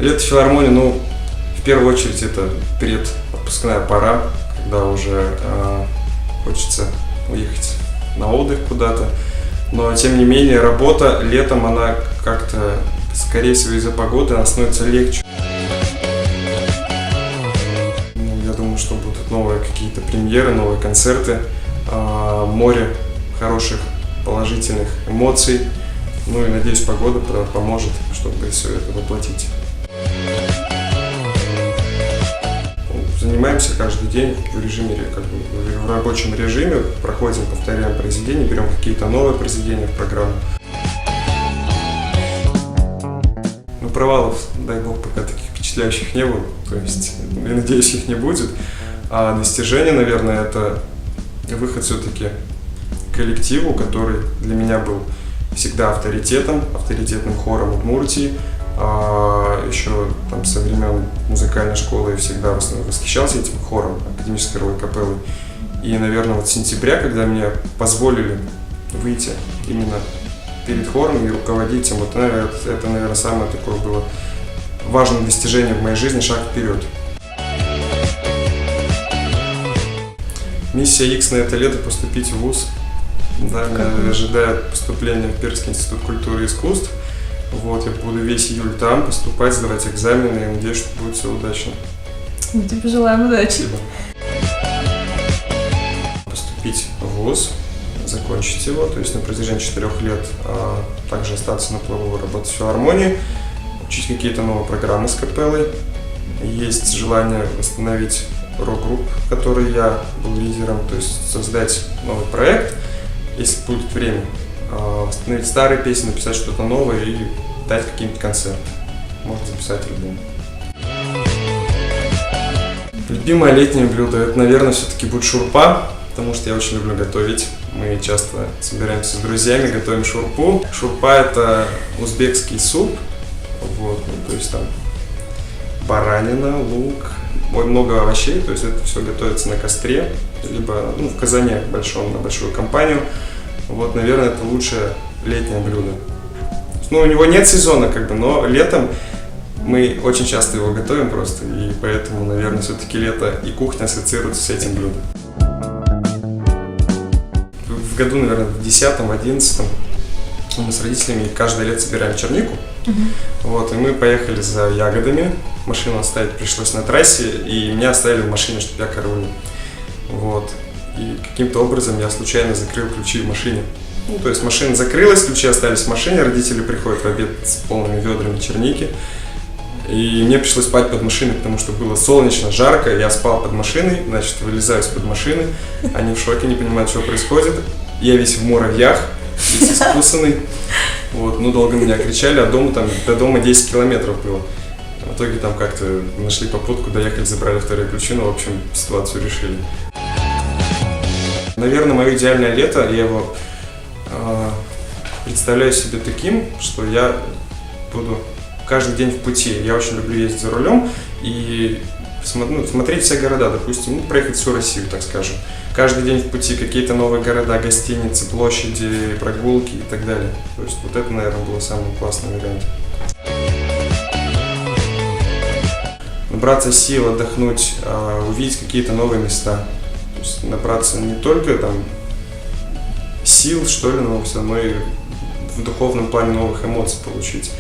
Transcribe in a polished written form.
Лето в филармонии, ну, в первую очередь это предотпускная пора, когда уже хочется уехать на отдых куда-то. Но, тем не менее, работа летом, она как-то, скорее всего, из-за погоды, она становится легче. Я думаю, что будут новые какие-то премьеры, новые концерты, море хороших, положительных эмоций. Ну и, надеюсь, погода поможет, чтобы все это воплотить. Занимаемся каждый день в режиме, в рабочем режиме, проходим, повторяем произведения, берем какие-то новые произведения в программу. Но провалов, дай бог, пока таких впечатляющих не было, то есть, я надеюсь, их не будет. А достижение, наверное, это выход все-таки к коллективу, который для меня был всегда авторитетным хором Удмуртии. Еще там со времен музыкальной школы я всегда восхищался этим хором академической хоровой капеллы. И, наверное, вот с сентября, когда мне позволили выйти именно перед хором и руководить им, вот, это, наверное, самое такое было важное достижение в моей жизни, шаг вперед. Миссия X на это лето — поступить в вуз. Да, меня ожидает поступление в Пермский институт культуры и искусств. Вот, я буду весь июль там поступать, сдавать экзамены, и надеюсь, что будет все удачно. Мы тебе желаем удачи. Спасибо. Поступить в вуз, закончить его, то есть на протяжении 4 лет также остаться на плаву, работать в филармонии, учить какие-то новые программы с капеллой. Есть желание восстановить рок-группу, в которой я был лидером, то есть создать новый проект, если будет время. Восстановить старые песни, написать что-то новое и дать какие-нибудь концерты. Можно записать альбом. Любимое летнее блюдо — это, наверное, все-таки будет шурпа, потому что я очень люблю готовить. Мы часто собираемся с друзьями, готовим шурпу. Шурпа — это узбекский суп, вот, ну, то есть там баранина, лук, много овощей, то есть это все готовится на костре, либо в казане большом, на большую компанию. Вот, наверное, это лучшее летнее блюдо. Ну, у него нет сезона, но летом мы очень часто его готовим просто, и поэтому, наверное, все-таки лето и кухня ассоциируются с этим блюдом. В году, наверное, в 10-11 мы с родителями каждое лето собираем чернику. Вот, и мы поехали за ягодами. Машину оставить пришлось на трассе, и меня оставили в машине, чтобы я кормил. Вот. И каким-то образом я случайно закрыл ключи в машине. Ну, то есть машина закрылась, ключи остались в машине, родители приходят в обед с полными ведрами черники. И мне пришлось спать под машиной, потому что было солнечно, жарко, я спал под машиной, значит, вылезаю из-под машины, они в шоке, не понимают, что происходит. Я весь в муравьях, весь искусанный. Вот, ну, долго меня кричали, а до дома 10 километров было. В итоге там как-то нашли попутку, доехали, забрали вторые ключи, но, в общем, ситуацию решили. Наверное, мое идеальное лето, я его представляю себе таким, что я буду каждый день в пути. Я очень люблю ездить за рулем и смотреть все города, допустим, проехать всю Россию, так скажем. Каждый день в пути какие-то новые города, гостиницы, площади, прогулки и так далее. То есть вот это, наверное, было самый классный вариант. Набраться сил, отдохнуть, увидеть какие-то новые места. То есть набраться не только там сил, что ли, но и в духовном плане новых эмоций получить.